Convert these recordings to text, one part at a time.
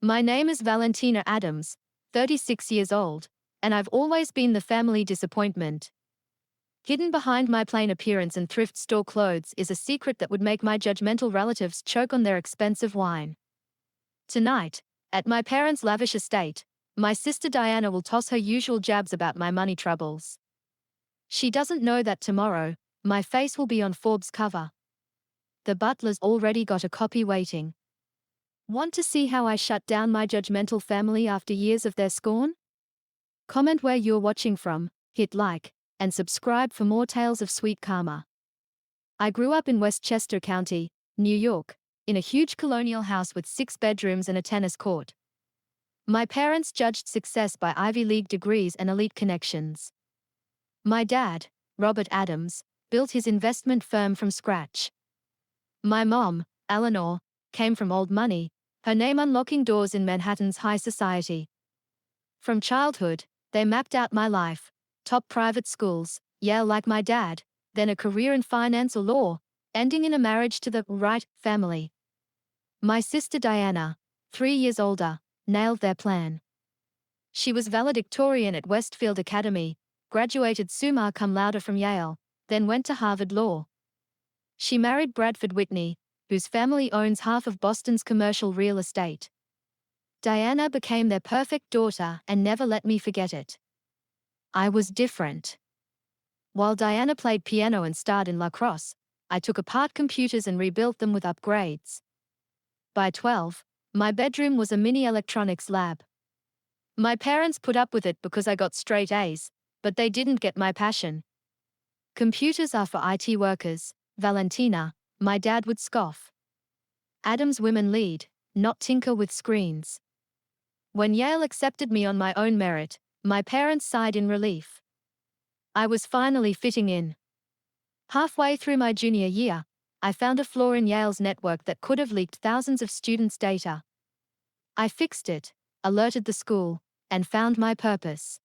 My name is Valentina Adams, 36 years old, and I've always been the family disappointment. Hidden behind my plain appearance and thrift store clothes is a secret that would make my judgmental relatives choke on their expensive wine. Tonight, at my parents' lavish estate, my sister Diana will toss her usual jabs about my money troubles. She doesn't know that tomorrow, my face will be on Forbes' cover. The butler's already got a copy waiting. Want to see how I shut down my judgmental family after years of their scorn? Comment where you're watching from, hit like, and subscribe for more tales of sweet karma. I grew up in Westchester County, New York, in a huge colonial house with 6 bedrooms and a tennis court. My parents judged success by Ivy League degrees and elite connections. My dad, Robert Adams, built his investment firm from scratch. My mom, Eleanor, came from old money, her name unlocking doors in Manhattan's high society. From childhood, they mapped out my life: top private schools, Yale like my dad, then a career in finance or law, ending in a marriage to the right family. My sister Diana, 3 years older, nailed their plan. She was valedictorian at Westfield Academy, graduated summa cum laude from Yale, then went to Harvard Law. She married Bradford Whitney, whose family owns half of Boston's commercial real estate. Diana became their perfect daughter and never let me forget it. I was different. While Diana played piano and starred in lacrosse, I took apart computers and rebuilt them with upgrades. By 12, my bedroom was a mini electronics lab. My parents put up with it because I got straight A's, but they didn't get my passion. Computers are for IT workers, Valentina, my dad would scoff. Adams women lead, not tinker with screens. When Yale accepted me on my own merit, my parents sighed in relief. I was finally fitting in. Halfway through my junior year, I found a flaw in Yale's network that could have leaked thousands of students' data. I fixed it, alerted the school, and found my purpose.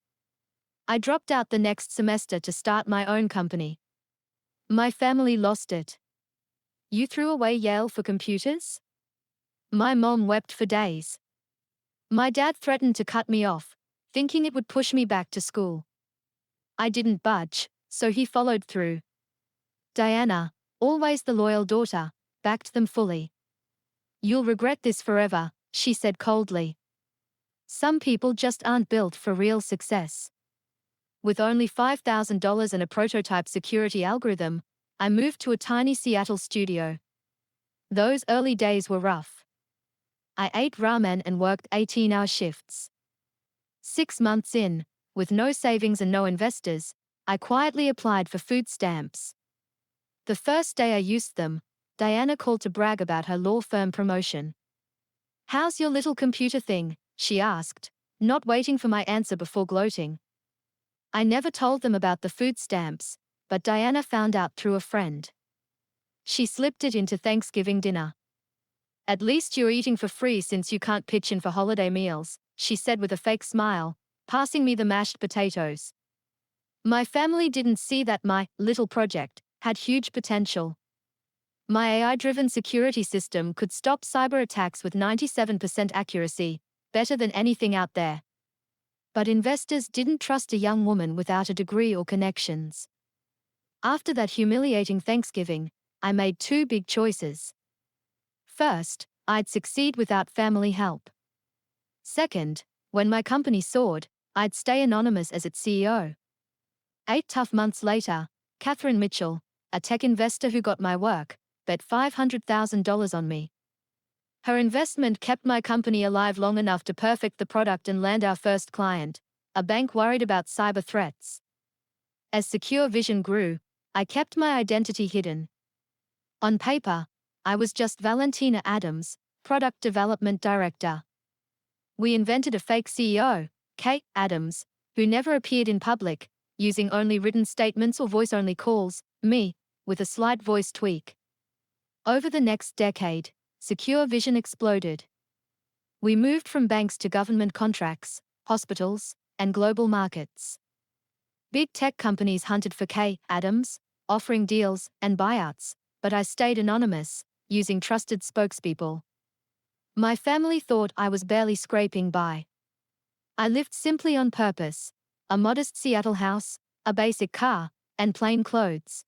I dropped out the next semester to start my own company. My family lost it. You threw away Yale for computers? My mom wept for days. My dad threatened to cut me off, thinking it would push me back to school. I didn't budge, so he followed through. Diana, always the loyal daughter, backed them fully. You'll regret this forever, she said coldly. Some people just aren't built for real success. With only $5,000 and a prototype security algorithm, I moved to a tiny Seattle studio. Those early days were rough. I ate ramen and worked 18-hour shifts. 6 months in, with no savings and no investors, I quietly applied for food stamps. The first day I used them, Diana called to brag about her law firm promotion. "How's your little computer thing?" she asked, not waiting for my answer before gloating. I never told them about the food stamps, but Diana found out through a friend. She slipped it into Thanksgiving dinner. "At least you're eating for free since you can't pitch in for holiday meals," she said with a fake smile, passing me the mashed potatoes. My family didn't see that my little project had huge potential. My AI-driven security system could stop cyber attacks with 97% accuracy, better than anything out there. But investors didn't trust a young woman without a degree or connections. After that humiliating Thanksgiving, I made 2 big choices. First, I'd succeed without family help. Second, when my company soared, I'd stay anonymous as its CEO. 8 tough months later, Catherine Mitchell, a tech investor who got my work, bet $500,000 on me. Her investment kept my company alive long enough to perfect the product and land our first client, a bank worried about cyber threats. As Secure Vision grew, I kept my identity hidden. On paper, I was just Valentina Adams, Product Development Director. We invented a fake CEO, Kate Adams, who never appeared in public, using only written statements or voice-only calls, me, with a slight voice tweak. Over the next decade, Secure Vision exploded. We moved from banks to government contracts, hospitals, and global markets. Big tech companies hunted for Kay Adams, offering deals and buyouts, but I stayed anonymous, using trusted spokespeople. My family thought I was barely scraping by. I lived simply on purpose: a modest Seattle house, a basic car, and plain clothes.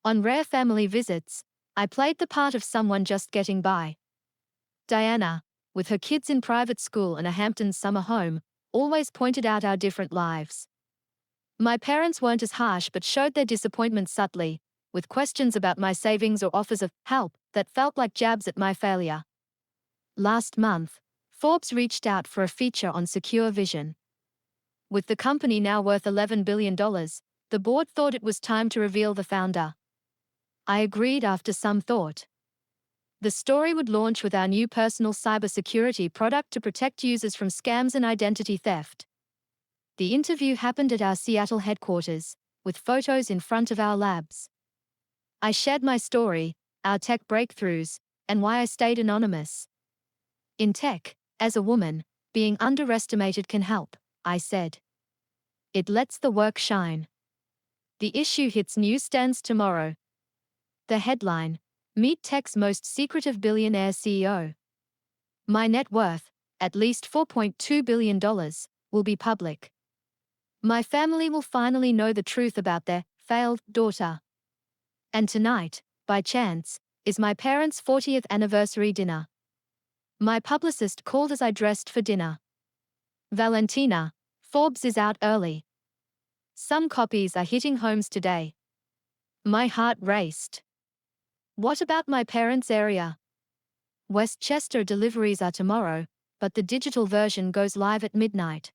On rare family visits, I played the part of someone just getting by. Diana, with her kids in private school and a Hamptons summer home, always pointed out our different lives. My parents weren't as harsh but showed their disappointment subtly, with questions about my savings or offers of help that felt like jabs at my failure. Last month, Forbes reached out for a feature on secure vision. With the company now worth $11 billion, the board thought it was time to reveal the founder. I agreed after some thought. The story would launch with our new personal cybersecurity product to protect users from scams and identity theft. The interview happened at our Seattle headquarters, with photos in front of our labs. I shared my story, our tech breakthroughs, and why I stayed anonymous. In tech, as a woman, being underestimated can help, I said. It lets the work shine. The issue hits newsstands tomorrow. The headline: Meet Tech's Most Secretive Billionaire CEO. My net worth, at least $4.2 billion, will be public. My family will finally know the truth about their failed daughter. And tonight, by chance, is my parents' 40th anniversary dinner. My publicist called as I dressed for dinner. Valentina, Forbes is out early. Some copies are hitting homes today. My heart raced. What about my parents' area? Westchester deliveries are tomorrow, but the digital version goes live at midnight.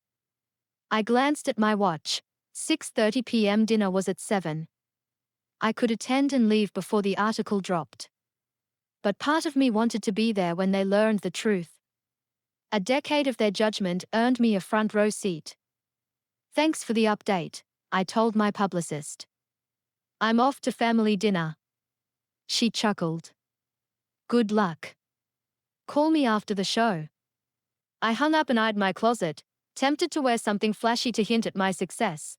I glanced at my watch. 6:30 p.m. dinner was at 7. I could attend and leave before the article dropped. But part of me wanted to be there when they learned the truth. A decade of their judgment earned me a front row seat. Thanks for the update, I told my publicist. I'm off to family dinner. She chuckled. Good luck. Call me after the show. I hung up and eyed my closet, tempted to wear something flashy to hint at my success.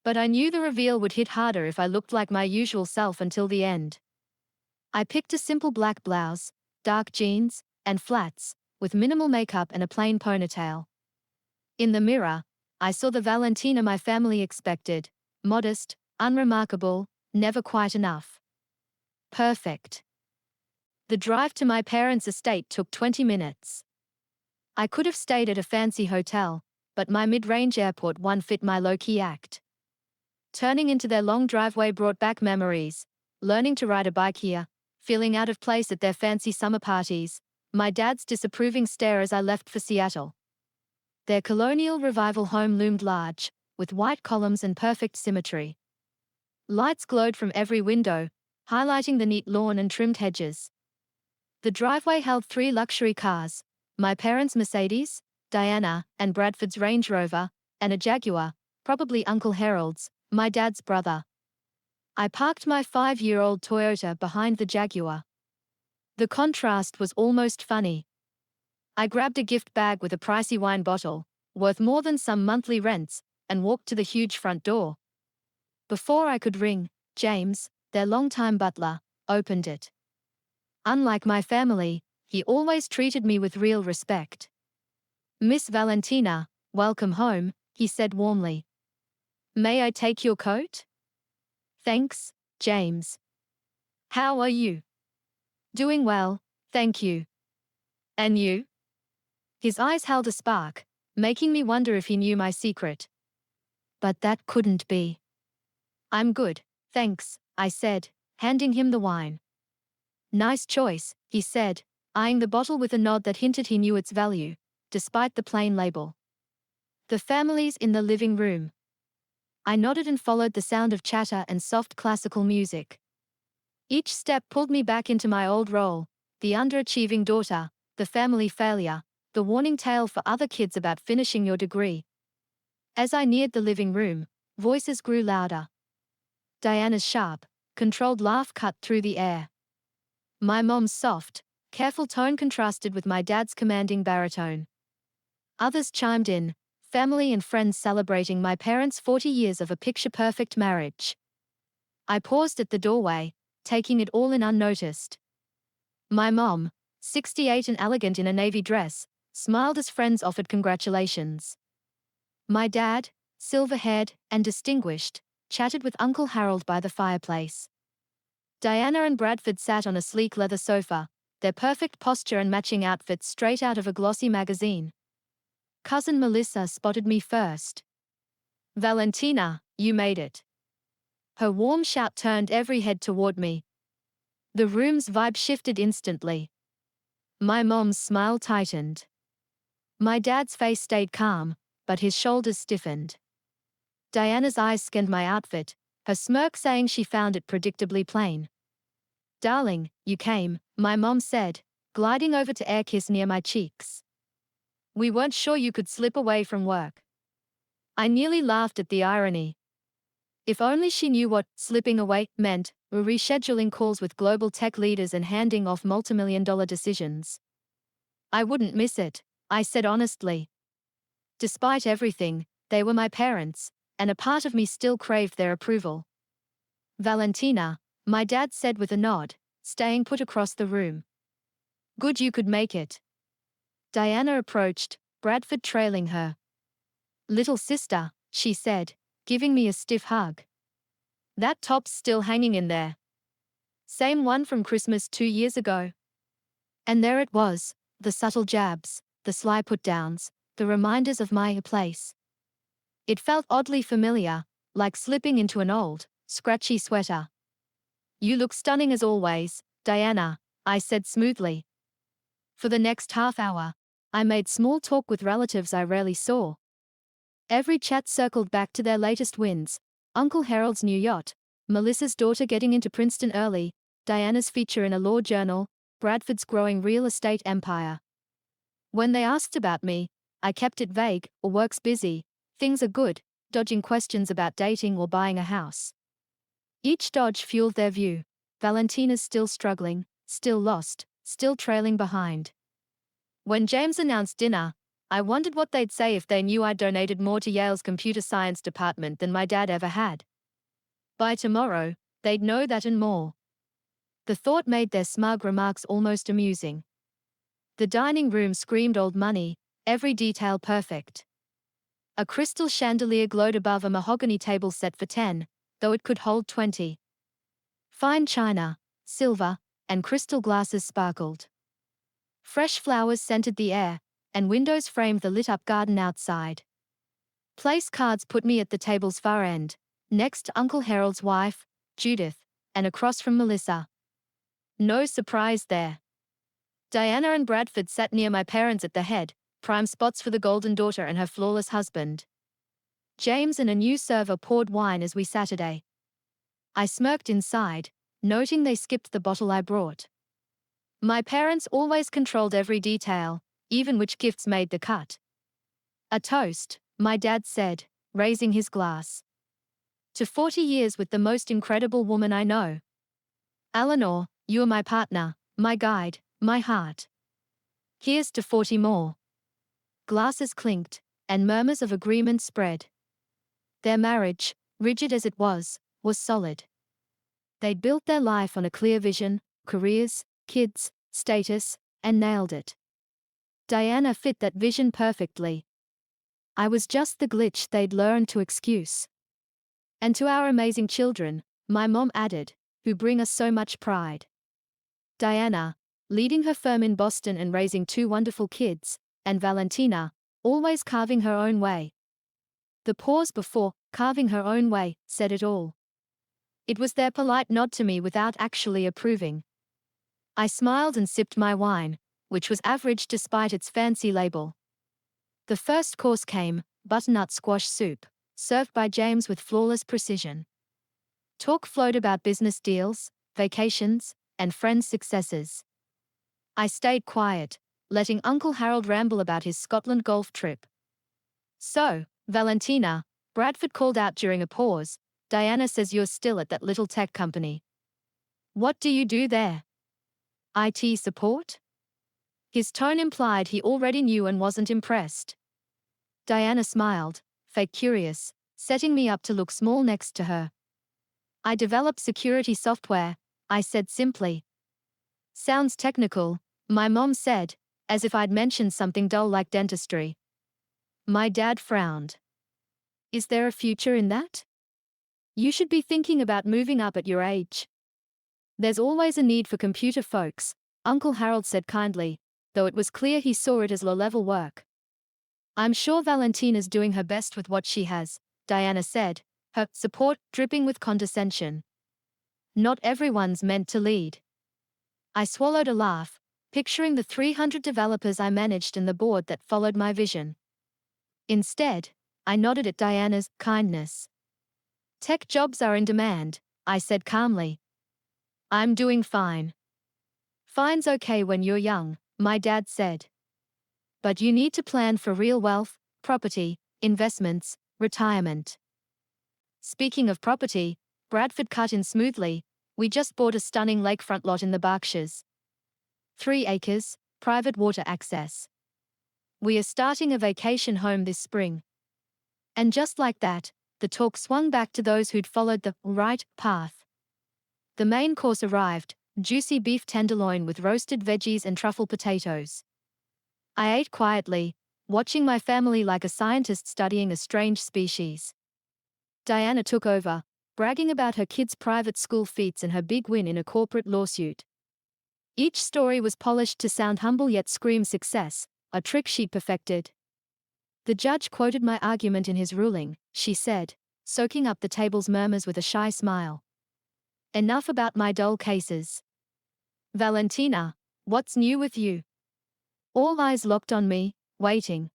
But I knew the reveal would hit harder if I looked like my usual self until the end. I picked a simple black blouse, dark jeans, and flats, with minimal makeup and a plain ponytail. In the mirror, I saw the Valentina my family expected: modest, unremarkable, never quite enough. Perfect. The drive to my parents' estate took 20 minutes. I could have stayed at a fancy hotel, but my mid-range airport one fit my low-key act. Turning into their long driveway brought back memories: learning to ride a bike here, feeling out of place at their fancy summer parties, my dad's disapproving stare as I left for Seattle. Their colonial revival home loomed large, with white columns and perfect symmetry. Lights glowed from every window, highlighting the neat lawn and trimmed hedges. The driveway held 3 luxury cars: my parents' Mercedes, Diana and Bradford's Range Rover, and a Jaguar, probably Uncle Harold's, my dad's brother. I parked my 5-year-old Toyota behind the Jaguar. The contrast was almost funny. I grabbed a gift bag with a pricey wine bottle, worth more than some monthly rents, and walked to the huge front door. Before I could ring, James, their longtime butler, opened it. Unlike my family, he always treated me with real respect. Miss Valentina, welcome home, he said warmly. May I take your coat? Thanks, James. How are you? Doing well, thank you. And you? His eyes held a spark, making me wonder if he knew my secret. But that couldn't be. I'm good, thanks, I said, handing him the wine. Nice choice, he said, eyeing the bottle with a nod that hinted he knew its value, despite the plain label. The family's in the living room. I nodded and followed the sound of chatter and soft classical music. Each step pulled me back into my old role: the underachieving daughter, the family failure, the warning tale for other kids about finishing your degree. As I neared the living room, voices grew louder. Diana's sharp, controlled laugh cut through the air. My mom's soft, careful tone contrasted with my dad's commanding baritone. Others chimed in, family and friends celebrating my parents' 40 years of a picture-perfect marriage. I paused at the doorway, taking it all in unnoticed. My mom, 68 and elegant in a navy dress, smiled as friends offered congratulations. My dad, silver-haired and distinguished, chatted with Uncle Harold by the fireplace. Diana and Bradford sat on a sleek leather sofa, their perfect posture and matching outfits straight out of a glossy magazine. Cousin Melissa spotted me first. "Valentina, you made it." Her warm shout turned every head toward me. The room's vibe shifted instantly. My mom's smile tightened. My dad's face stayed calm, but his shoulders stiffened. Diana's eyes scanned my outfit, her smirk saying she found it predictably plain. "Darling, you came," my mom said, gliding over to air kiss near my cheeks. "We weren't sure you could slip away from work." I nearly laughed at the irony. If only she knew what slipping away meant, rescheduling calls with global tech leaders and handing off multimillion-dollar decisions. "I wouldn't miss it," I said honestly. Despite everything, they were my parents, and a part of me still craved their approval. "Valentina," my dad said with a nod, staying put across the room. "Good you could make it." Diana approached, Bradford trailing her. "Little sister," she said, giving me a stiff hug. "That top's still hanging in there." "Same one from Christmas 2 years ago." And there it was, the subtle jabs, the sly put-downs, the reminders of my place. It felt oddly familiar, like slipping into an old, scratchy sweater. "You look stunning as always, Diana," I said smoothly. For the next half hour, I made small talk with relatives I rarely saw. Every chat circled back to their latest wins: Uncle Harold's new yacht, Melissa's daughter getting into Princeton early, Diana's feature in a law journal, Bradford's growing real estate empire. When they asked about me, I kept it vague: or work's busy, things are good, dodging questions about dating or buying a house. Each dodge fueled their view: Valentina's still struggling, still lost, still trailing behind. When James announced dinner, I wondered what they'd say if they knew I'd donated more to Yale's computer science department than my dad ever had. By tomorrow, they'd know that and more. The thought made their smug remarks almost amusing. The dining room screamed old money, every detail perfect. A crystal chandelier glowed above a mahogany table set for 10, though it could hold 20. Fine china, silver, and crystal glasses sparkled. Fresh flowers scented the air, and windows framed the lit-up garden outside. Place cards put me at the table's far end, next to Uncle Harold's wife, Judith, and across from Melissa. No surprise there. Diana and Bradford sat near my parents at the head, prime spots for the golden daughter and her flawless husband. James and a new server poured wine as we Saturday. I smirked inside, noting they skipped the bottle I brought. My parents always controlled every detail, even which gifts made the cut. "A toast," my dad said, raising his glass. "To 40 years with the most incredible woman I know. Eleanor, you are my partner, my guide, my heart. Here's to 40 more." Glasses clinked, and murmurs of agreement spread. Their marriage, rigid as it was solid. They'd built their life on a clear vision: careers, kids, status, and nailed it. Diana fit that vision perfectly. I was just the glitch they'd learned to excuse. "And to our amazing children," my mom added, "who bring us so much pride." Diana, leading her firm in Boston and raising 2 wonderful kids, and Valentina, always carving her own way. The pause before "carving her own way" said it all. It was their polite nod to me without actually approving. I smiled and sipped my wine, which was average despite its fancy label. The first course came, butternut squash soup, served by James with flawless precision. Talk flowed about business deals, vacations, and friends' successes. I stayed quiet, letting Uncle Harold ramble about his Scotland golf trip. "So, Valentina," Bradford called out during a pause, "Diana says you're still at that little tech company. What do you do there? IT support?" His tone implied he already knew and wasn't impressed. Diana smiled, fake curious, setting me up to look small next to her. "I develop security software," I said simply. "Sounds technical," My mom said, as if I'd mentioned something dull like dentistry. My dad frowned. Is there a future in that? You should be thinking about moving up at your age. There's always a need for computer folks, Uncle Harold said kindly, though it was clear he saw it as low-level work. I'm sure Valentina's doing her best with what she has, Diana said, her support dripping with condescension. Not everyone's meant to lead. I swallowed a laugh, picturing the 300 developers I managed and the board that followed my vision. Instead, I nodded at Diana's kindness. Tech jobs are in demand, I said calmly. I'm doing fine. Fine's okay when you're young, my dad said. But you need to plan for real wealth, property, investments, retirement. Speaking of property, Bradford cut in smoothly. We just bought a stunning lakefront lot in the Berkshires. 3 acres, private water access. We are starting a vacation home this spring. And just like that, the talk swung back to those who'd followed the right path. The main course arrived, juicy beef tenderloin with roasted veggies and truffle potatoes. I ate quietly, watching my family like a scientist studying a strange species. Diana took over, bragging about her kids' private school feats and her big win in a corporate lawsuit. Each story was polished to sound humble yet scream success, a trick she'd perfected. The judge quoted my argument in his ruling, she said, soaking up the table's murmurs with a shy smile. Enough about my dull cases. Valentina, what's new with you? All eyes locked on me, waiting.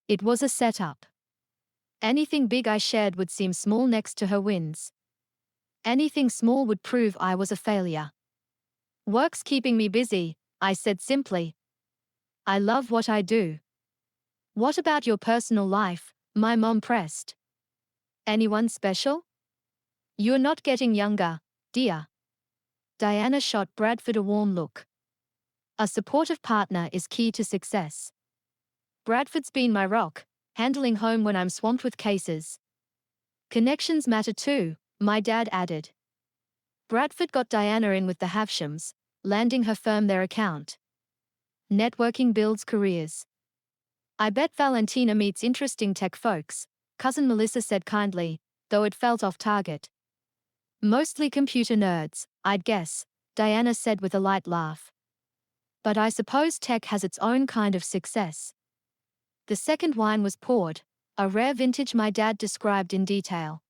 It was a setup. Anything big I shared would seem small next to her wins. Anything small would prove I was a failure. Work's keeping me busy, I said simply. I love what I do. What about your personal life? My mom pressed. Anyone special? You're not getting younger, dear. Diana shot Bradford a warm look. A supportive partner is key to success. Bradford's been my rock, handling home when I'm swamped with cases. Connections matter too, my dad added. Bradford got Diana in with the Havshams, landing her firm their account. Networking builds careers. I bet Valentina meets interesting tech folks, cousin Melissa said kindly, though it felt off target. Mostly computer nerds, I'd guess, Diana said with a light laugh. But I suppose tech has its own kind of success. The second wine was poured, a rare vintage my dad described in detail.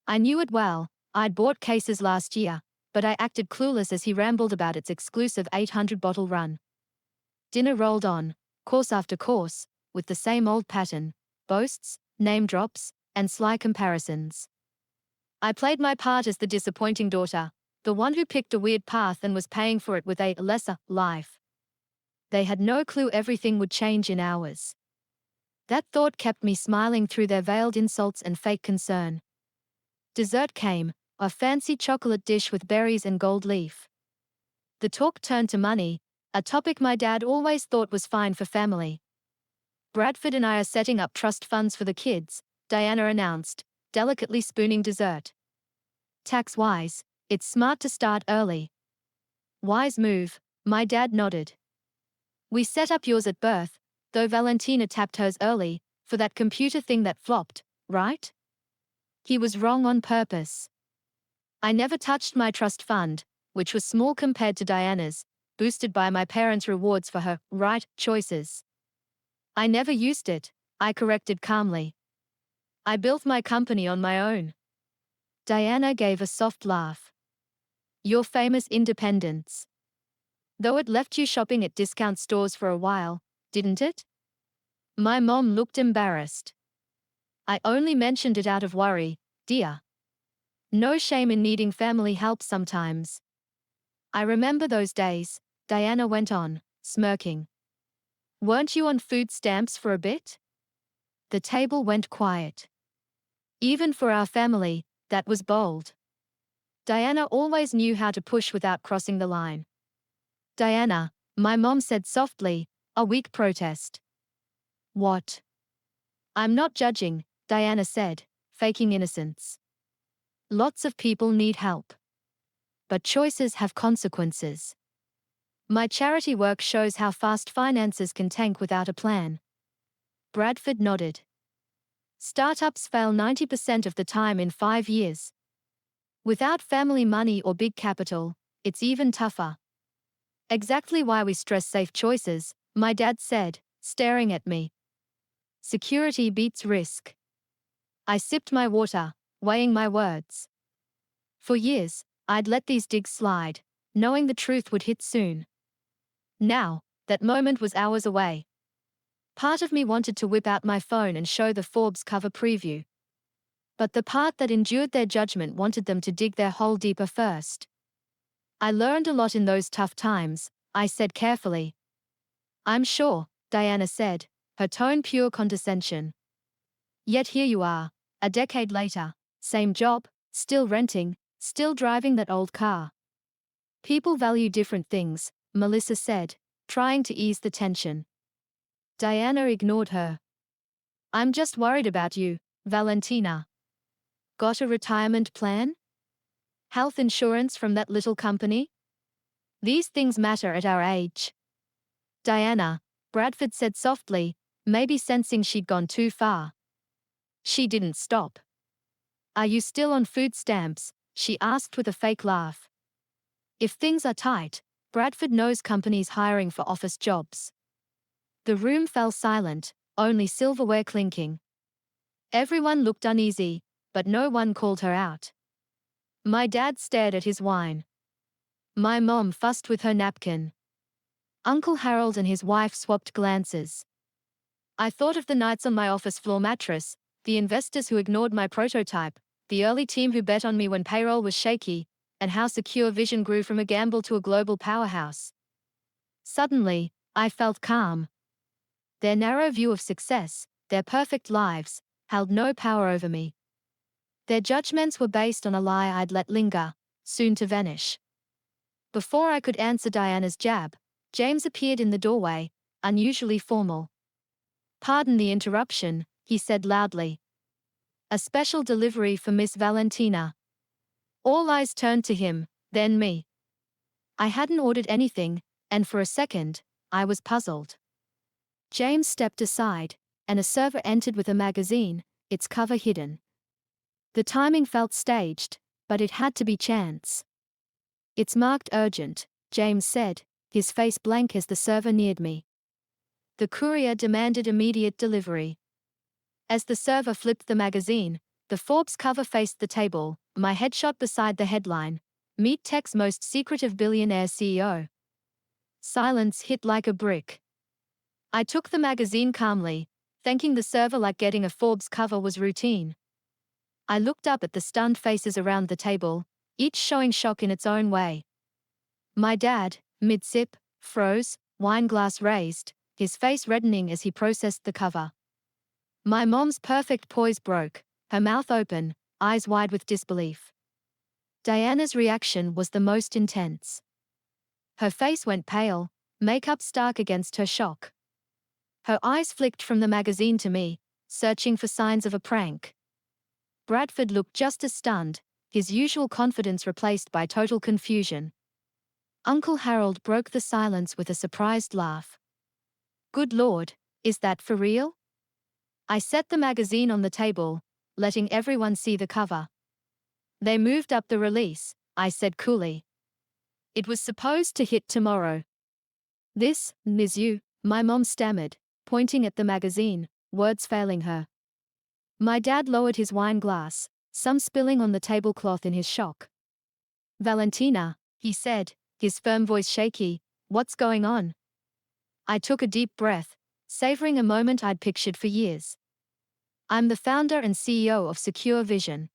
I knew it well, I'd bought cases last year, but I acted clueless as he rambled about its exclusive 800-bottle run. Dinner rolled on, course after course, with the same old pattern, boasts, name drops, and sly comparisons. I played my part as the disappointing daughter, the one who picked a weird path and was paying for it with a lesser life. They had no clue everything would change in hours. That thought kept me smiling through their veiled insults and fake concern. Dessert came, a fancy chocolate dish with berries and gold leaf. The talk turned to money, a topic my dad always thought was fine for family. Bradford and I are setting up trust funds for the kids, Diana announced, delicately spooning dessert. Tax-wise, it's smart to start early. Wise move, my dad nodded. We set up yours at birth, though Valentina tapped hers early, for that computer thing that flopped, right? He was wrong on purpose. I never touched my trust fund, which was small compared to Diana's, boosted by my parents' rewards for her right choices. I never used it, I corrected calmly. I built my company on my own. Diana gave a soft laugh. Your famous independence. Though it left you shopping at discount stores for a while, didn't it? My mom looked embarrassed. I only mentioned it out of worry, dear. No shame in needing family help sometimes. I remember those days, Diana went on, smirking. Weren't you on food stamps for a bit? The table went quiet. Even for our family, that was bold. Diana always knew how to push without crossing the line. Diana, my mom said softly, a weak protest. What? I'm not judging, Diana said, faking innocence. Lots of people need help. But choices have consequences. My charity work shows how fast finances can tank without a plan. Bradford nodded. Startups fail 90% of the time in 5 years. Without family money or big capital, it's even tougher. Exactly why we stress safe choices, my dad said, staring at me. Security beats risk. I sipped my water, weighing my words. For years, I'd let these digs slide, knowing the truth would hit soon. Now, that moment was hours away. Part of me wanted to whip out my phone and show the Forbes cover preview. But the part that endured their judgment wanted them to dig their hole deeper first. I learned a lot in those tough times, I said carefully. I'm sure, Diana said, her tone pure condescension. Yet here you are, a decade later, same job, still renting, still driving that old car. People value different things, Melissa said, trying to ease the tension. Diana ignored her. I'm just worried about you, Valentina. Got a retirement plan? Health insurance from that little company? These things matter at our age. Diana, Bradford said softly, maybe sensing she'd gone too far. She didn't stop. Are you still on food stamps? She asked with a fake laugh. If things are tight, Bradford knows companies hiring for office jobs. The room fell silent, only silverware clinking. Everyone looked uneasy, but no one called her out. My dad stared at his wine. My mom fussed with her napkin. Uncle Harold and his wife swapped glances. I thought of the nights on my office floor mattress, the investors who ignored my prototype, the early team who bet on me when payroll was shaky, and how Secure Vision grew from a gamble to a global powerhouse. Suddenly, I felt calm. Their narrow view of success, their perfect lives, held no power over me. Their judgments were based on a lie I'd let linger, soon to vanish. Before I could answer Diana's jab, James appeared in the doorway, unusually formal. Pardon the interruption, he said loudly. A special delivery for Miss Valentina. All eyes turned to him, then me. I hadn't ordered anything, and for a second, I was puzzled. James stepped aside, and a server entered with a magazine, its cover hidden. The timing felt staged, but it had to be chance. It's marked urgent, James said, his face blank as the server neared me. The courier demanded immediate delivery. As the server flipped the magazine, the Forbes cover faced the table, my headshot beside the headline, Meet Tech's Most Secretive Billionaire CEO. Silence hit like a brick. I took the magazine calmly, thanking the server like getting a Forbes cover was routine. I looked up at the stunned faces around the table, each showing shock in its own way. My dad, mid-sip, froze, wine glass raised, his face reddening as he processed the cover. My mom's perfect poise broke, her mouth open, eyes wide with disbelief. Diana's reaction was the most intense. Her face went pale, makeup stark against her shock. Her eyes flicked from the magazine to me, searching for signs of a prank. Bradford looked just as stunned, his usual confidence replaced by total confusion. Uncle Harold broke the silence with a surprised laugh. Good Lord, is that for real? I set the magazine on the table, letting everyone see the cover. They moved up the release, I said coolly. It was supposed to hit tomorrow. This is you, my mom stammered, pointing at the magazine, words failing her. My dad lowered his wine glass, some spilling on the tablecloth in his shock. Valentina, he said, his firm voice shaky, what's going on? I took a deep breath, savoring a moment I'd pictured for years. I'm the founder and CEO of Secure Vision.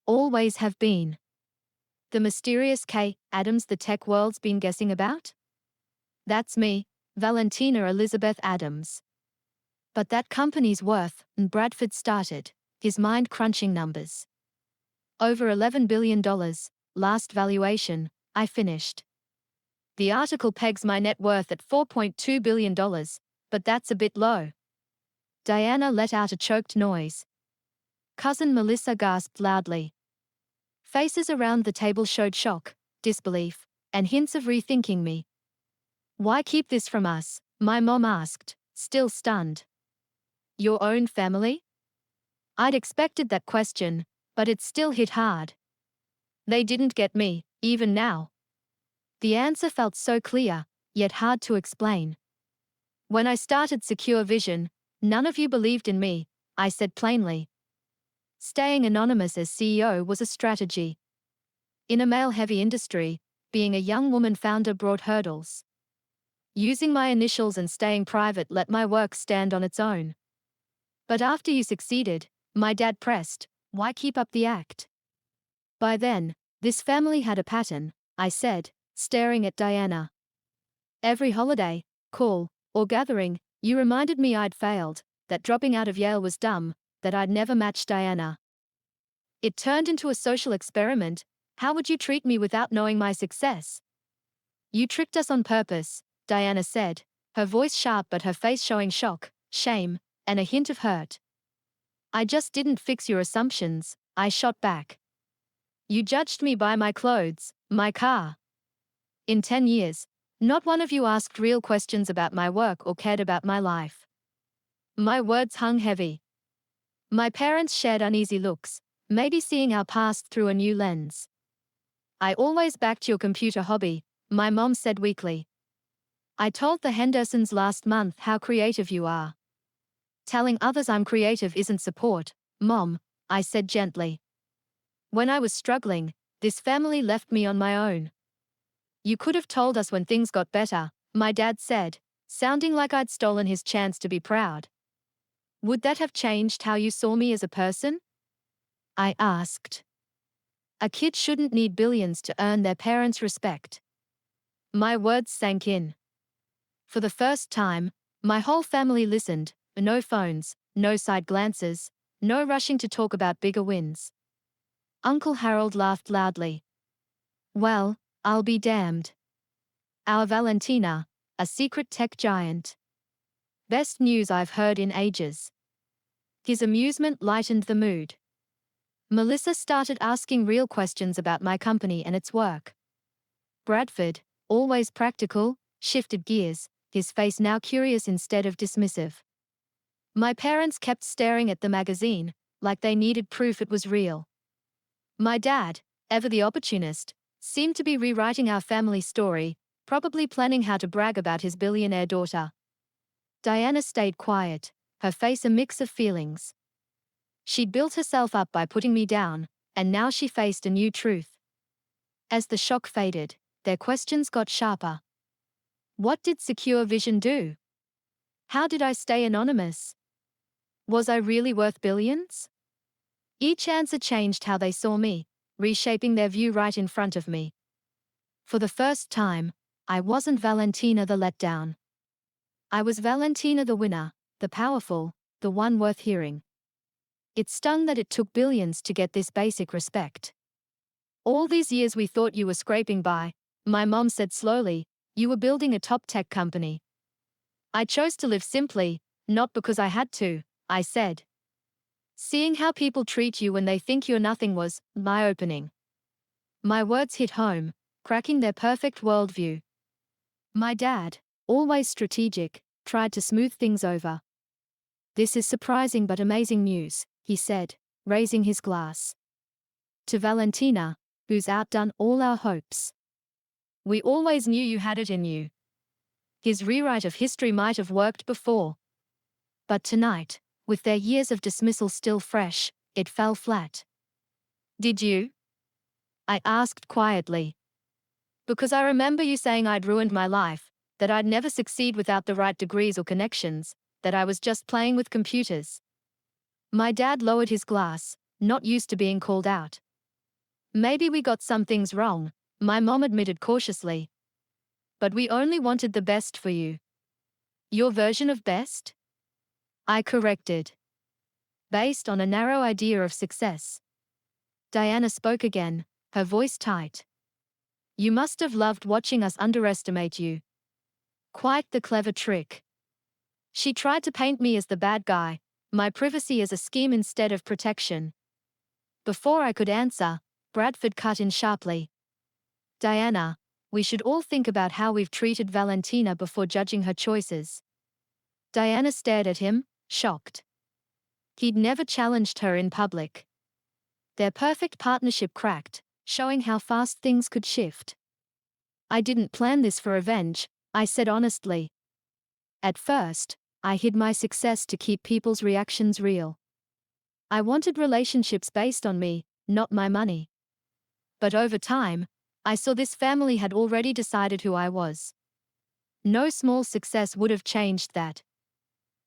Always have been. The mysterious K. Adams the tech world's been guessing about? That's me, Valentina Elizabeth Adams. But that company's worth, and Bradford started, his mind crunching numbers. Over $11 billion, last valuation, I finished. The article pegs my net worth at $4.2 billion, but that's a bit low. Diana let out a choked noise. Cousin Melissa gasped loudly. Faces around the table showed shock, disbelief, and hints of rethinking me. Why keep this from us? My mom asked, still stunned. Your own family? I'd expected that question, but it still hit hard. They didn't get me, even now. The answer felt so clear, yet hard to explain. When I started Secure Vision, none of you believed in me, I said plainly. Staying anonymous as CEO was a strategy. In a male-heavy industry, being a young woman founder brought hurdles. Using my initials and staying private let my work stand on its own. But after you succeeded, my dad pressed, why keep up the act? By then, this family had a pattern, I said, staring at Diana. Every holiday, call, or gathering, you reminded me I'd failed, that dropping out of Yale was dumb, that I'd never match Diana. It turned into a social experiment. How would you treat me without knowing my success? You tricked us on purpose, Diana said, her voice sharp but her face showing shock, shame, and a hint of hurt. I just didn't fix your assumptions, I shot back. You judged me by my clothes, my car. In 10 years, not one of you asked real questions about my work or cared about my life. My words hung heavy. My parents shared uneasy looks, maybe seeing our past through a new lens. I always backed your computer hobby, my mom said weakly. I told the Hendersons last month how creative you are. Telling others I'm creative isn't support, Mom, I said gently. When I was struggling, this family left me on my own. You could have told us when things got better, my dad said, sounding like I'd stolen his chance to be proud. Would that have changed how you saw me as a person? I asked. A kid shouldn't need billions to earn their parents' respect. My words sank in. For the first time, my whole family listened, no phones, no side glances, no rushing to talk about bigger wins. Uncle Harold laughed loudly. Well, I'll be damned. Our Valentina, a secret tech giant. Best news I've heard in ages. His amusement lightened the mood. Melissa started asking real questions about my company and its work. Bradford, always practical, shifted gears, his face now curious instead of dismissive. My parents kept staring at the magazine, like they needed proof it was real. My dad, ever the opportunist, seemed to be rewriting our family story, probably planning how to brag about his billionaire daughter. Diana stayed quiet, her face a mix of feelings. She'd built herself up by putting me down, and now she faced a new truth. As the shock faded, their questions got sharper. What did Secure Vision do? How did I stay anonymous? Was I really worth billions? Each answer changed how they saw me, reshaping their view right in front of me. For the first time, I wasn't Valentina the letdown. I was Valentina the winner, the powerful, the one worth hearing. It stung that it took billions to get this basic respect. All these years we thought you were scraping by, my mom said slowly, you were building a top tech company. I chose to live simply, not because I had to, I said. Seeing how people treat you when they think you're nothing was eye-opening. My words hit home, cracking their perfect worldview. My dad, always strategic, tried to smooth things over. This is surprising but amazing news, he said, raising his glass. To Valentina, who's outdone all our hopes. We always knew you had it in you. His rewrite of history might have worked before. But tonight, with their years of dismissal still fresh, it fell flat. Did you? I asked quietly. Because I remember you saying I'd ruined my life, that I'd never succeed without the right degrees or connections, that I was just playing with computers. My dad lowered his glass, not used to being called out. Maybe we got some things wrong, my mom admitted cautiously. But we only wanted the best for you. Your version of best? I corrected. Based on a narrow idea of success. Diana spoke again, her voice tight. You must have loved watching us underestimate you. Quite the clever trick. She tried to paint me as the bad guy, my privacy as a scheme instead of protection. Before I could answer, Bradford cut in sharply. Diana, We should all think about how we've treated Valentina before judging her choices. Diana stared at him, shocked. He'd never challenged her in public. Their perfect partnership cracked, showing how fast things could shift. I didn't plan this for revenge, I said honestly. At first, I hid my success to keep people's reactions real. I wanted relationships based on me, not my money. But over time, I saw this family had already decided who I was. No small success would have changed that.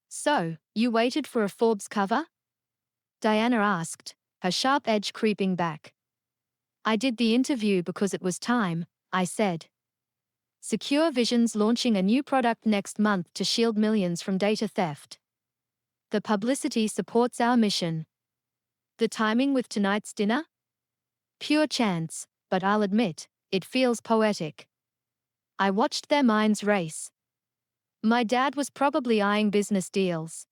So, you waited for a Forbes cover? Diana asked, her sharp edge creeping back. I did the interview because it was time, I said. Secure Vision's launching a new product next month to shield millions from data theft. The publicity supports our mission. The timing with tonight's dinner? Pure chance, but I'll admit, it feels poetic. I watched their minds race. My dad was probably eyeing business deals.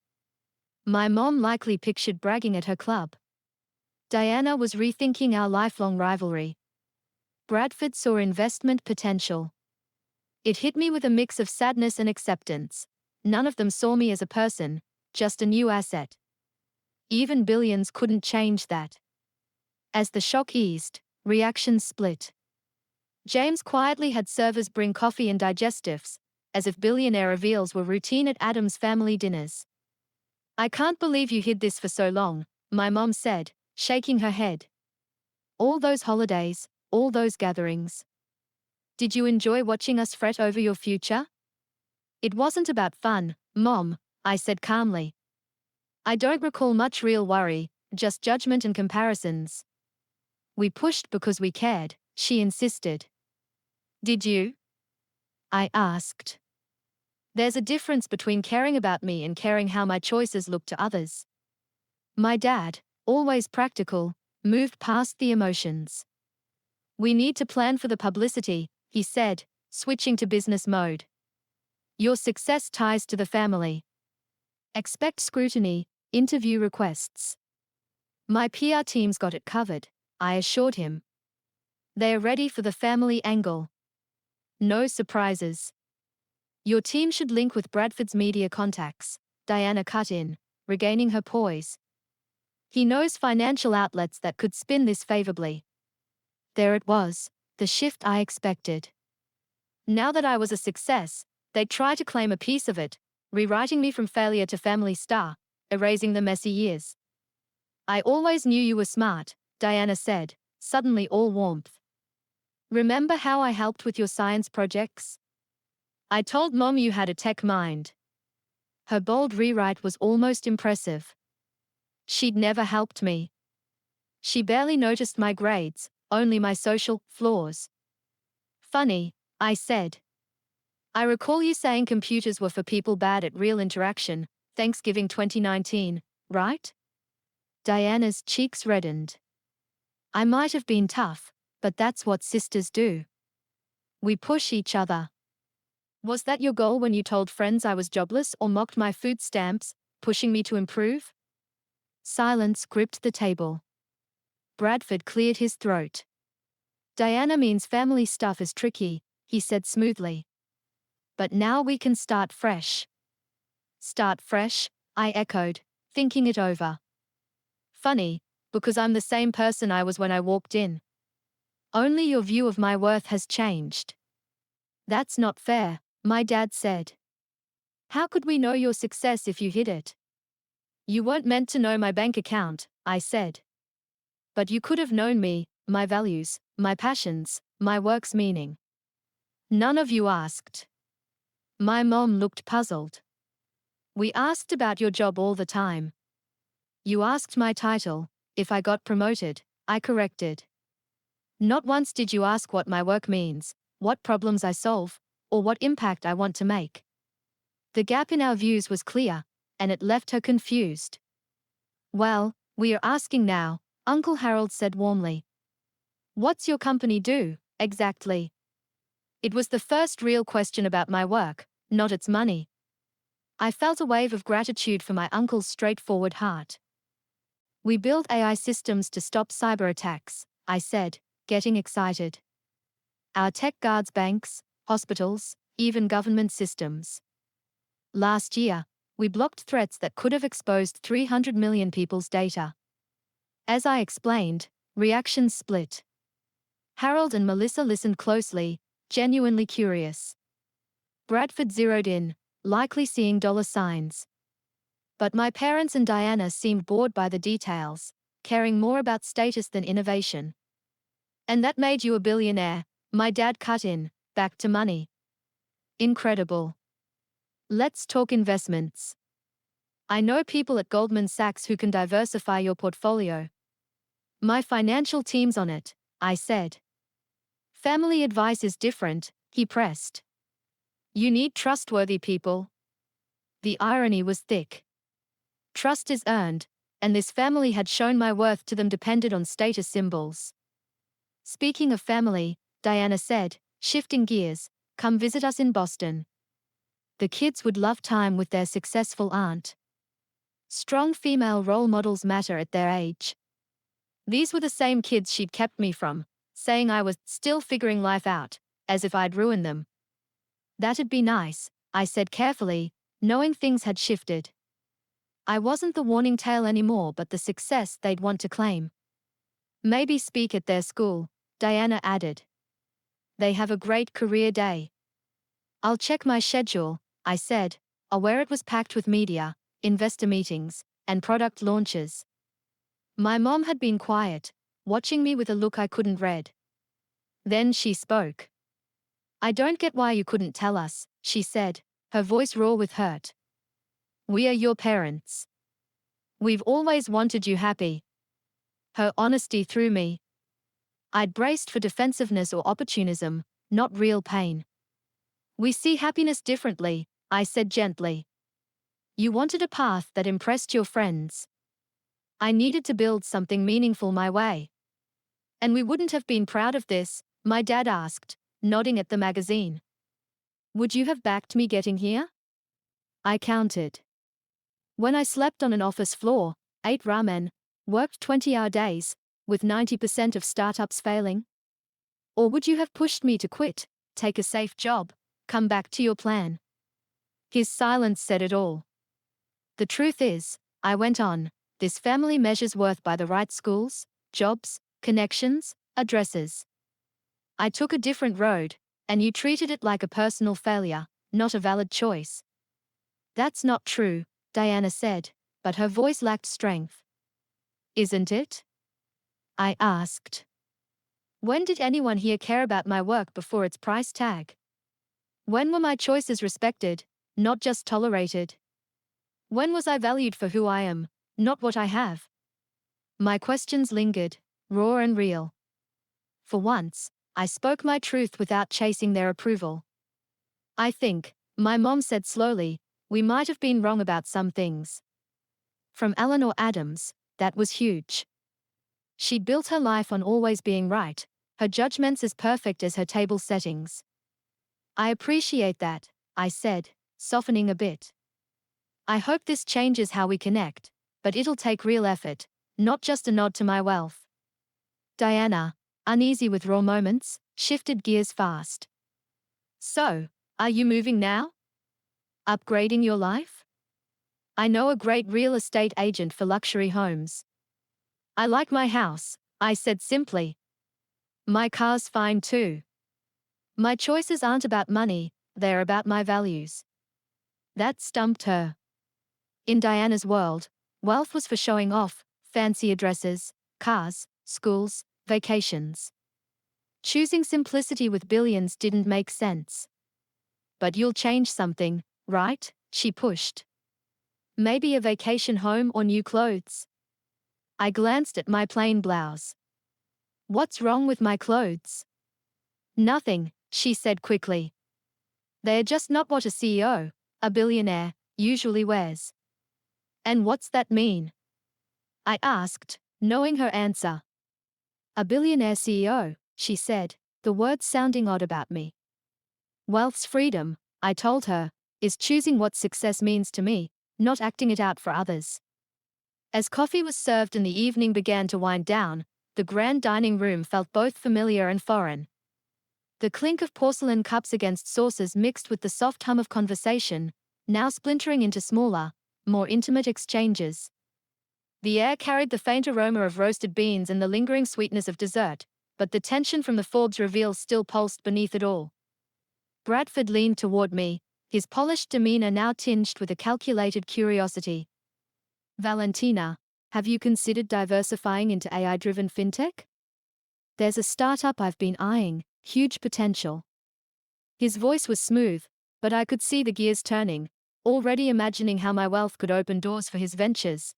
My mom likely pictured bragging at her club. Diana was rethinking our lifelong rivalry. Bradford saw investment potential. It hit me with a mix of sadness and acceptance. None of them saw me as a person, just a new asset. Even billions couldn't change that. As the shock eased, reactions split. James quietly had servers bring coffee and digestives, as if billionaire reveals were routine at Adam's family dinners. I can't believe you hid this for so long, my mom said, shaking her head. All those holidays, all those gatherings. Did you enjoy watching us fret over your future? It wasn't about fun, Mom, I said calmly. I don't recall much real worry, just judgment and comparisons. We pushed because we cared, she insisted. Did you? I asked. There's a difference between caring about me and caring how my choices look to others. My dad, always practical, moved past the emotions. We need to plan for the publicity, he said, switching to business mode. Your success ties to the family. Expect scrutiny, interview requests. My PR team's got it covered, I assured him. They are ready for the family angle. No surprises. Your team should link with Bradford's media contacts, Diana cut in, regaining her poise. He knows financial outlets that could spin this favorably. There it was, the shift I expected. Now that I was a success, they'd try to claim a piece of it, rewriting me from failure to family star, erasing the messy years. I always knew you were smart, Diana said, suddenly all warmth. Remember how I helped with your science projects? I told Mom you had a tech mind. Her bold rewrite was almost impressive. She'd never helped me. She barely noticed my grades, only my social flaws. Funny, I said. I recall you saying computers were for people bad at real interaction, Thanksgiving 2019, right? Diana's cheeks reddened. I might have been tough, but that's what sisters do. We push each other. Was that your goal when you told friends I was jobless or mocked my food stamps, pushing me to improve? Silence gripped the table. Bradford cleared his throat. Diana means family stuff is tricky, he said smoothly. But now we can start fresh. Start fresh, I echoed, thinking it over. Funny, because I'm the same person I was when I walked in. Only your view of my worth has changed. That's not fair, my dad said. How could we know your success if you hid it? You weren't meant to know my bank account, I said. But you could have known me, my values, my passions, my work's meaning. None of you asked. My mom looked puzzled. We asked about your job all the time. You asked my title, if I got promoted, I corrected. Not once did you ask what my work means, what problems I solve, or what impact I want to make. The gap in our views was clear, and it left her confused. Well, we are asking now, Uncle Harold said warmly. What's your company do, exactly? It was the first real question about my work, not its money. I felt a wave of gratitude for my uncle's straightforward heart. We build AI systems to stop cyber attacks, I said, getting excited. Our tech guards banks, hospitals, even government systems. Last year, we blocked threats that could have exposed 300 million people's data. As I explained, reactions split. Harold and Melissa listened closely, genuinely curious. Bradford zeroed in, likely seeing dollar signs. But my parents and Diana seemed bored by the details, caring more about status than innovation. And that made you a billionaire, my dad cut in, back to money. Incredible. Let's talk investments. I know people at Goldman Sachs who can diversify your portfolio. My financial team's on it, I said. Family advice is different, he pressed. You need trustworthy people. The irony was thick. Trust is earned, and this family had shown my worth to them depended on status symbols. Speaking of family, Diana said, shifting gears, come visit us in Boston. The kids would love time with their successful aunt. Strong female role models matter at their age. These were the same kids she'd kept me from, saying I was still figuring life out, as if I'd ruined them. That'd be nice, I said carefully, knowing things had shifted. I wasn't the warning tale anymore but the success they'd want to claim. Maybe speak at their school, Diana added. They have a great career day. I'll check my schedule, I said, aware it was packed with media, investor meetings, and product launches. My mom had been quiet, watching me with a look I couldn't read. Then she spoke. I don't get why you couldn't tell us, she said, her voice raw with hurt. We are your parents. We've always wanted you happy. Her honesty threw me. I'd braced for defensiveness or opportunism, not real pain. We see happiness differently, I said gently. You wanted a path that impressed your friends. I needed to build something meaningful my way. And we wouldn't have been proud of this, my dad asked, nodding at the magazine. Would you have backed me getting here? I counted. When I slept on an office floor, ate ramen, worked 20-hour days, with 90% of startups failing? Or would you have pushed me to quit, take a safe job, come back to your plan? His silence said it all. The truth is, I went on, this family measures worth by the right schools, jobs, connections, addresses. I took a different road, and you treated it like a personal failure, not a valid choice. That's not true, Diana said, but her voice lacked strength. Isn't it? I asked. When did anyone here care about my work before its price tag? When were my choices respected, not just tolerated? When was I valued for who I am, not what I have? My questions lingered, raw and real. For once, I spoke my truth without chasing their approval. I think, my mom said slowly, we might have been wrong about some things. From Eleanor Adams, that was huge. She'd built her life on always being right, her judgments as perfect as her table settings. I appreciate that, I said, softening a bit. I hope this changes how we connect, but it'll take real effort, not just a nod to my wealth. Diana, uneasy with raw moments, shifted gears fast. So, are you moving now? Upgrading your life? I know a great real estate agent for luxury homes. I like my house, I said simply. My car's fine too. My choices aren't about money, they're about my values. That stumped her. In Diana's world, wealth was for showing off, fancy addresses, cars, schools, vacations. Choosing simplicity with billions didn't make sense. But you'll change something, right? She pushed. Maybe a vacation home or new clothes. I glanced at my plain blouse. What's wrong with my clothes? Nothing, she said quickly. They're just not what a CEO, a billionaire, usually wears. And what's that mean? I asked, knowing her answer. A billionaire CEO, she said, the words sounding odd about me. Wealth's freedom, I told her, is choosing what success means to me, not acting it out for others. As coffee was served and the evening began to wind down, the grand dining room felt both familiar and foreign. The clink of porcelain cups against saucers mixed with the soft hum of conversation, now splintering into smaller, more intimate exchanges. The air carried the faint aroma of roasted beans and the lingering sweetness of dessert, but the tension from the Forbes reveal still pulsed beneath it all. Bradford leaned toward me, his polished demeanor now tinged with a calculated curiosity. Valentina, have you considered diversifying into AI-driven fintech? There's a startup I've been eyeing, huge potential. His voice was smooth, but I could see the gears turning, already imagining how my wealth could open doors for his ventures.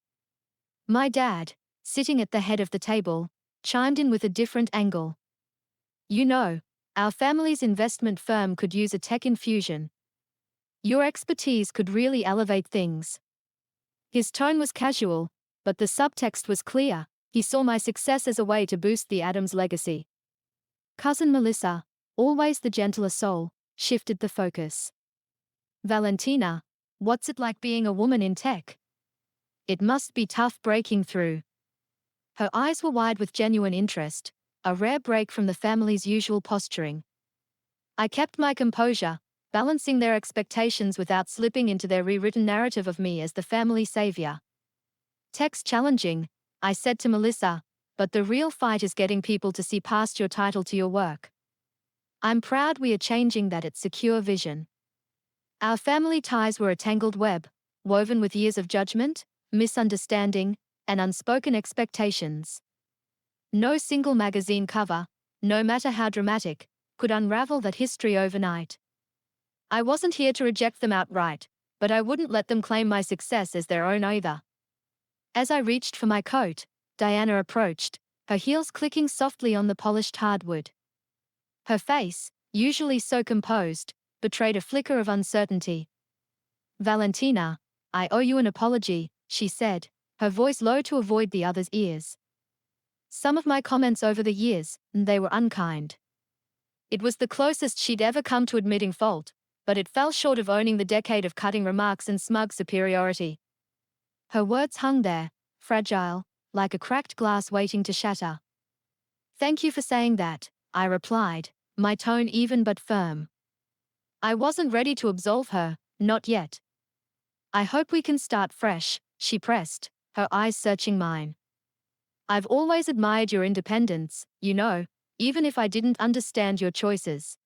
My dad, sitting at the head of the table, chimed in with a different angle. You know, our family's investment firm could use a tech infusion. Your expertise could really elevate things. His tone was casual, but the subtext was clear. He saw my success as a way to boost the Adams legacy. Cousin Melissa, always the gentler soul, shifted the focus. Valentina, what's it like being a woman in tech? It must be tough breaking through. Her eyes were wide with genuine interest, a rare break from the family's usual posturing. I kept my composure, balancing their expectations without slipping into their rewritten narrative of me as the family savior. Tech's challenging, I said to Melissa, but the real fight is getting people to see past your title to your work. I'm proud we are changing that at Secure Vision. Our family ties were a tangled web, woven with years of judgment, misunderstanding, and unspoken expectations. No single magazine cover, no matter how dramatic, could unravel that history overnight. I wasn't here to reject them outright, but I wouldn't let them claim my success as their own either. As I reached for my coat, Diana approached, her heels clicking softly on the polished hardwood. Her face, usually so composed, betrayed a flicker of uncertainty. Valentina, I owe you an apology, she said, her voice low to avoid the other's ears. Some of my comments over the years, they were unkind. It was the closest she'd ever come to admitting fault, but it fell short of owning the decade of cutting remarks and smug superiority. Her words hung there, fragile, like a cracked glass waiting to shatter. Thank you for saying that, I replied, my tone even but firm. I wasn't ready to absolve her, not yet. I hope we can start fresh, she pressed, her eyes searching mine. I've always admired your independence, you know, even if I didn't understand your choices.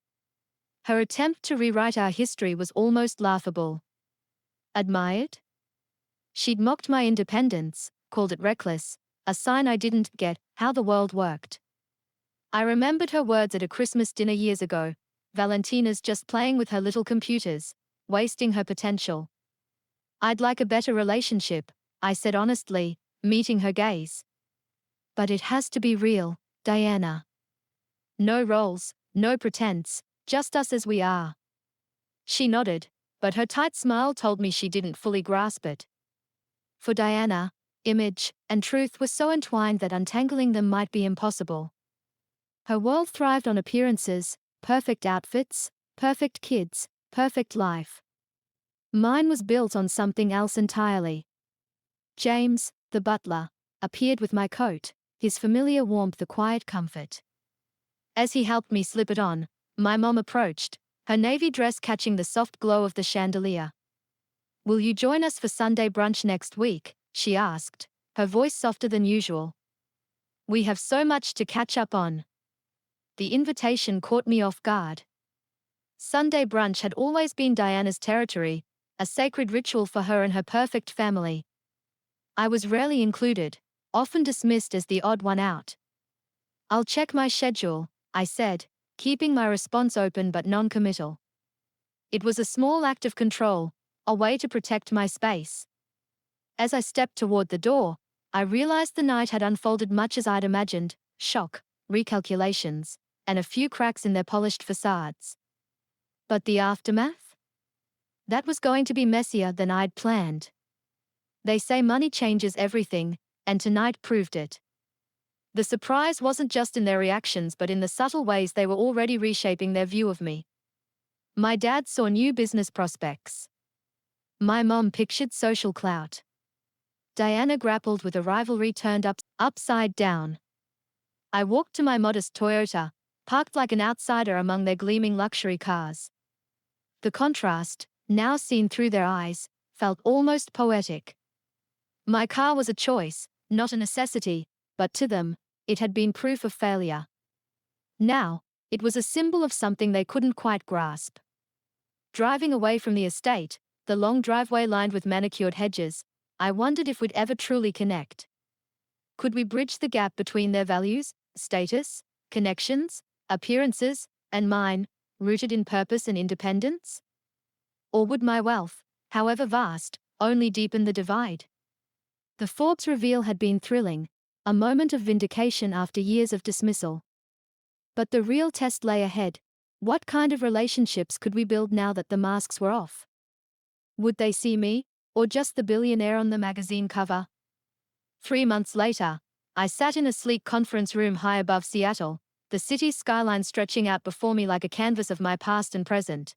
Her attempt to rewrite our history was almost laughable. Admired? She'd mocked my independence, called it reckless, a sign I didn't get how the world worked. I remembered her words at a Christmas dinner years ago. Valentina's just playing with her little computers, wasting her potential. I'd like a better relationship, I said honestly, meeting her gaze. But it has to be real, Diana. No roles, no pretense, just us as we are. She nodded, but her tight smile told me she didn't fully grasp it. For Diana, image and truth were so entwined that untangling them might be impossible. Her world thrived on appearances, perfect outfits, perfect kids, perfect life. Mine was built on something else entirely. James, the butler, appeared with my coat, his familiar warmth a quiet comfort. As he helped me slip it on, my mom approached, her navy dress catching the soft glow of the chandelier. Will you join us for Sunday brunch next week? She asked, her voice softer than usual. We have so much to catch up on. The invitation caught me off guard. Sunday brunch had always been Diana's territory, a sacred ritual for her and her perfect family. I was rarely included, often dismissed as the odd one out. I'll check my schedule, I said, keeping my response open but non-committal. It was a small act of control, a way to protect my space. As I stepped toward the door, I realized the night had unfolded much as I'd imagined: shock, recalculations, and a few cracks in their polished facades. But the aftermath? That was going to be messier than I'd planned. They say money changes everything, and tonight proved it. The surprise wasn't just in their reactions but in the subtle ways they were already reshaping their view of me. My dad saw new business prospects. My mom pictured social clout. Diana grappled with a rivalry turned upside down. I walked to my modest Toyota, parked like an outsider among their gleaming luxury cars. The contrast, now seen through their eyes, felt almost poetic. My car was a choice, not a necessity, but to them, it had been proof of failure. Now, it was a symbol of something they couldn't quite grasp. Driving away from the estate, the long driveway lined with manicured hedges, I wondered if we'd ever truly connect. Could we bridge the gap between their values, status, connections, appearances, and mine, rooted in purpose and independence? Or would my wealth, however vast, only deepen the divide? The Forbes reveal had been thrilling, a moment of vindication after years of dismissal. But the real test lay ahead. What kind of relationships could we build now that the masks were off? Would they see me, or just the billionaire on the magazine cover? 3 months later, I sat in a sleek conference room high above Seattle, the city's skyline stretching out before me like a canvas of my past and present.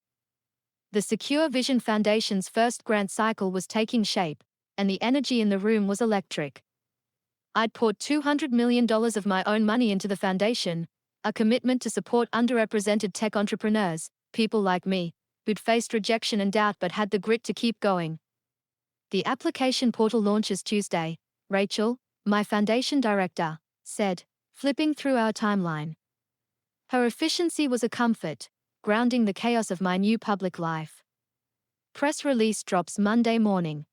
The Secure Vision Foundation's first grant cycle was taking shape, and the energy in the room was electric. I'd poured $200 million of my own money into the foundation, a commitment to support underrepresented tech entrepreneurs, people like me, who'd faced rejection and doubt but had the grit to keep going. The application portal launches Tuesday, Rachel, my foundation director, said, flipping through our timeline. Her efficiency was a comfort, grounding the chaos of my new public life. Press release drops Monday morning.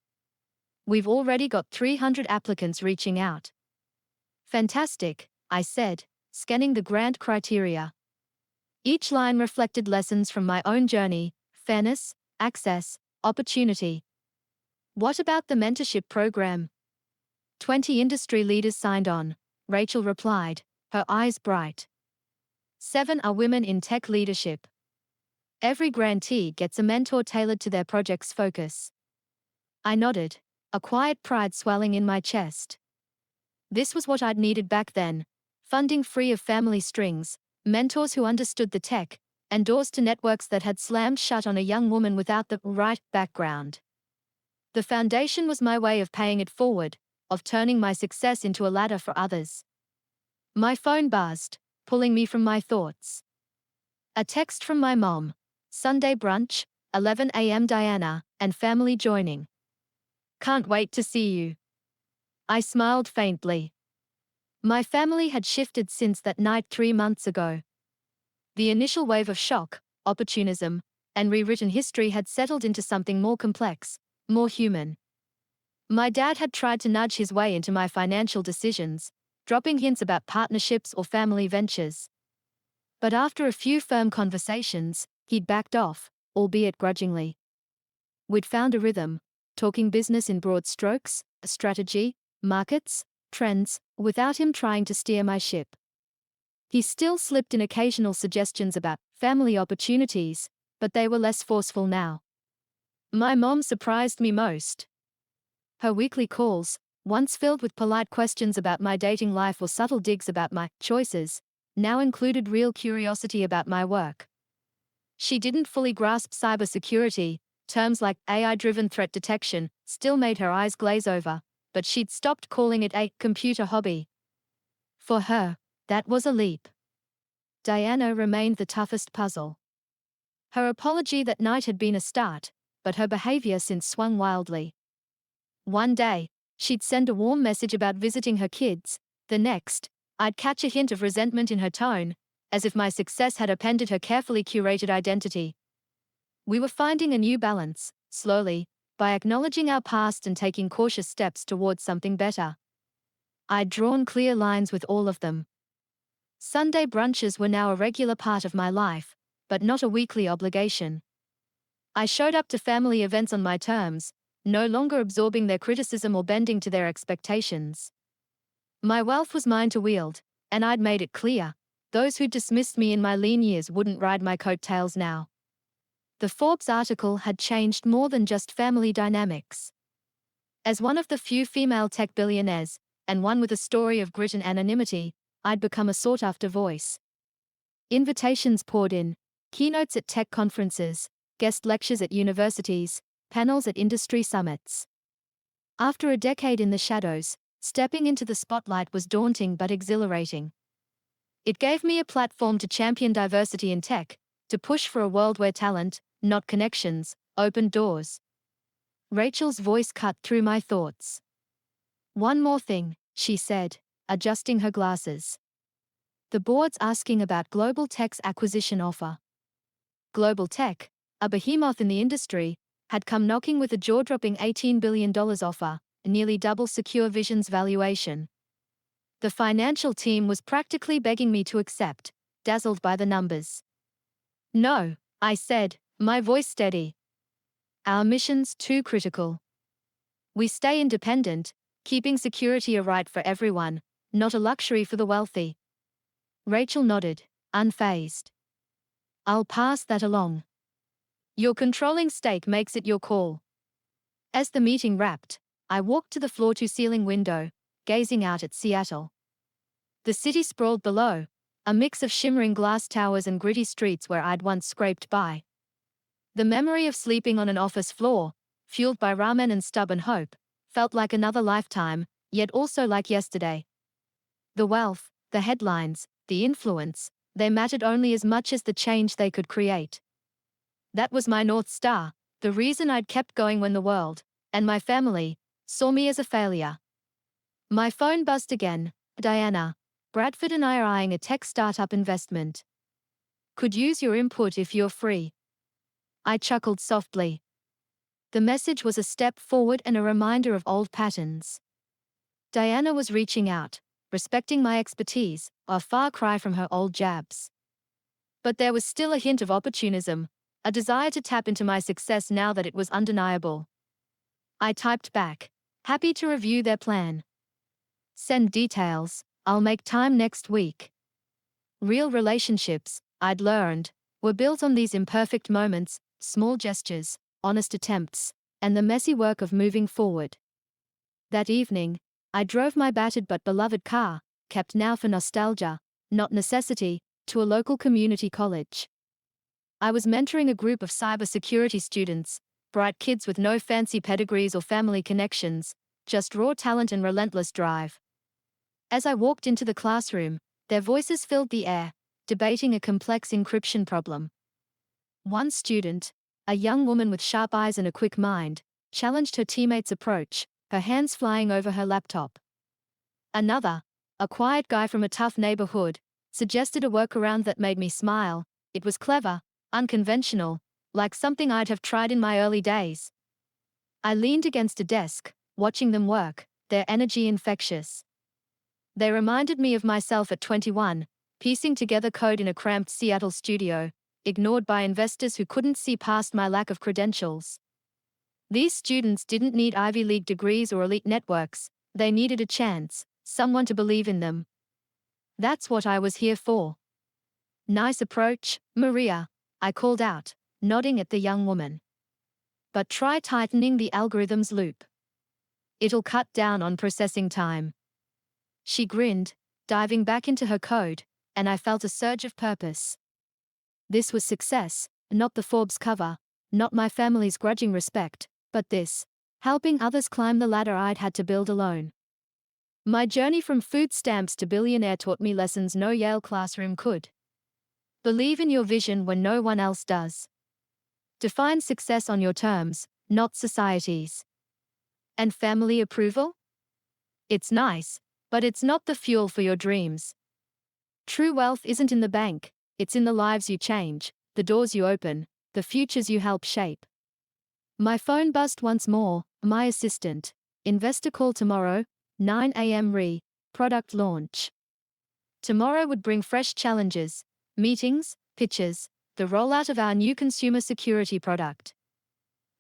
We've already got 300 applicants reaching out. Fantastic, I said, scanning the grant criteria. Each line reflected lessons from my own journey: fairness, access, opportunity. What about the mentorship program? 20 industry leaders signed on, Rachel replied, her eyes bright. 7 are women in tech leadership. Every grantee gets a mentor tailored to their project's focus. I nodded, a quiet pride swelling in my chest. This was what I'd needed back then: funding free of family strings, mentors who understood the tech, and doors to networks that had slammed shut on a young woman without the right background. The foundation was my way of paying it forward, of turning my success into a ladder for others. My phone buzzed, pulling me from my thoughts. A text from my mom. Sunday brunch, 11 a.m. Diana, and family joining. Can't wait to see you. I smiled faintly. My family had shifted since that night 3 months ago. The initial wave of shock, opportunism, and rewritten history had settled into something more complex, more human. My dad had tried to nudge his way into my financial decisions, dropping hints about partnerships or family ventures. But after a few firm conversations, he'd backed off, albeit grudgingly. We'd found a rhythm, talking business in broad strokes, strategy, markets, trends, without him trying to steer my ship. He still slipped in occasional suggestions about family opportunities, but they were less forceful now. My mom surprised me most. Her weekly calls, once filled with polite questions about my dating life or subtle digs about my choices, now included real curiosity about my work. She didn't fully grasp cybersecurity. Terms like AI-driven threat detection still made her eyes glaze over, but she'd stopped calling it a computer hobby. For her, that was a leap. Diana remained the toughest puzzle. Her apology that night had been a start, but her behavior since swung wildly. One day, she'd send a warm message about visiting her kids. The next, I'd catch a hint of resentment in her tone, as if my success had upended her carefully curated identity. We were finding a new balance, slowly, by acknowledging our past and taking cautious steps towards something better. I'd drawn clear lines with all of them. Sunday brunches were now a regular part of my life, but not a weekly obligation. I showed up to family events on my terms, no longer absorbing their criticism or bending to their expectations. My wealth was mine to wield, and I'd made it clear, those who dismissed me in my lean years wouldn't ride my coattails now. The Forbes article had changed more than just family dynamics. As one of the few female tech billionaires, and one with a story of grit and anonymity, I'd become a sought-after voice. Invitations poured in, keynotes at tech conferences, guest lectures at universities, panels at industry summits. After a decade in the shadows, stepping into the spotlight was daunting but exhilarating. It gave me a platform to champion diversity in tech, to push for a world where talent, not connections, opened doors. Rachel's voice cut through my thoughts. One more thing, she said, adjusting her glasses. The board's asking about Global Tech's acquisition offer. Global Tech, a behemoth in the industry, had come knocking with a jaw-dropping $18 billion offer, nearly double Secure Vision's valuation. The financial team was practically begging me to accept, dazzled by the numbers. No, I said, my voice steady. Our mission's too critical. We stay independent, keeping security a right for everyone, not a luxury for the wealthy. Rachel nodded, unfazed. I'll pass that along. Your controlling stake makes it your call. As the meeting wrapped, I walked to the floor-to-ceiling window, gazing out at Seattle. The city sprawled below, a mix of shimmering glass towers and gritty streets where I'd once scraped by. The memory of sleeping on an office floor, fueled by ramen and stubborn hope, felt like another lifetime, yet also like yesterday. The wealth, the headlines, the influence, they mattered only as much as the change they could create. That was my North Star, the reason I'd kept going when the world, and my family, saw me as a failure. My phone buzzed again. Diana, Bradford and I are eyeing a tech startup investment. Could use your input if you're free. I chuckled softly. The message was a step forward and a reminder of old patterns. Diana was reaching out, respecting my expertise, a far cry from her old jabs. But there was still a hint of opportunism, a desire to tap into my success now that it was undeniable. I typed back, happy to review their plan. Send details, I'll make time next week. Real relationships, I'd learned, were built on these imperfect moments, small gestures, honest attempts, and the messy work of moving forward. That evening, I drove my battered but beloved car, kept now for nostalgia, not necessity, to a local community college. I was mentoring a group of cybersecurity students, bright kids with no fancy pedigrees or family connections, just raw talent and relentless drive. As I walked into the classroom, their voices filled the air, debating a complex encryption problem. One student, a young woman with sharp eyes and a quick mind, challenged her teammate's approach, her hands flying over her laptop. Another, a quiet guy from a tough neighborhood, suggested a workaround that made me smile. It was clever, unconventional, like something I'd have tried in my early days. I leaned against a desk, watching them work, their energy infectious. They reminded me of myself at 21, piecing together code in a cramped Seattle studio, ignored by investors who couldn't see past my lack of credentials. These students didn't need Ivy League degrees or elite networks, they needed a chance, someone to believe in them. That's what I was here for. Nice approach, Maria, I called out, nodding at the young woman. But try tightening the algorithm's loop. It'll cut down on processing time. She grinned, diving back into her code, and I felt a surge of purpose. This was success, not the Forbes cover, not my family's grudging respect, but this, helping others climb the ladder I'd had to build alone. My journey from food stamps to billionaire taught me lessons no Yale classroom could. Believe in your vision when no one else does. Define success on your terms, not society's. And family approval? It's nice, but it's not the fuel for your dreams. True wealth isn't in the bank, it's in the lives you change, the doors you open, the futures you help shape. My phone buzzed once more, my assistant. Investor call tomorrow, 9 a.m. Product launch. Tomorrow would bring fresh challenges, meetings, pitches, the rollout of our new consumer security product.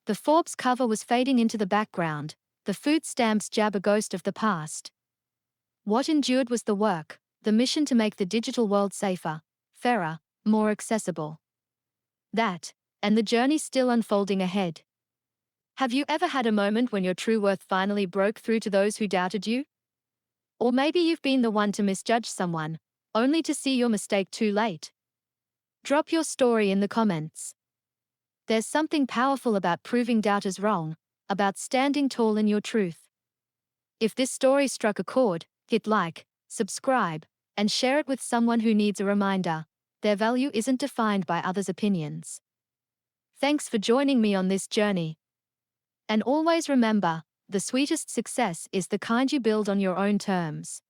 The Forbes cover was fading into the background, the food stamps jab a ghost of the past. What endured was the work, the mission to make the digital world safer, fairer, more accessible. That, and the journey still unfolding ahead. Have you ever had a moment when your true worth finally broke through to those who doubted you? Or maybe you've been the one to misjudge someone, only to see your mistake too late. Drop your story in the comments. There's something powerful about proving doubters wrong, about standing tall in your truth. If this story struck a chord, hit like, subscribe, and share it with someone who needs a reminder. Their value isn't defined by others' opinions. Thanks for joining me on this journey. And always remember, the sweetest success is the kind you build on your own terms.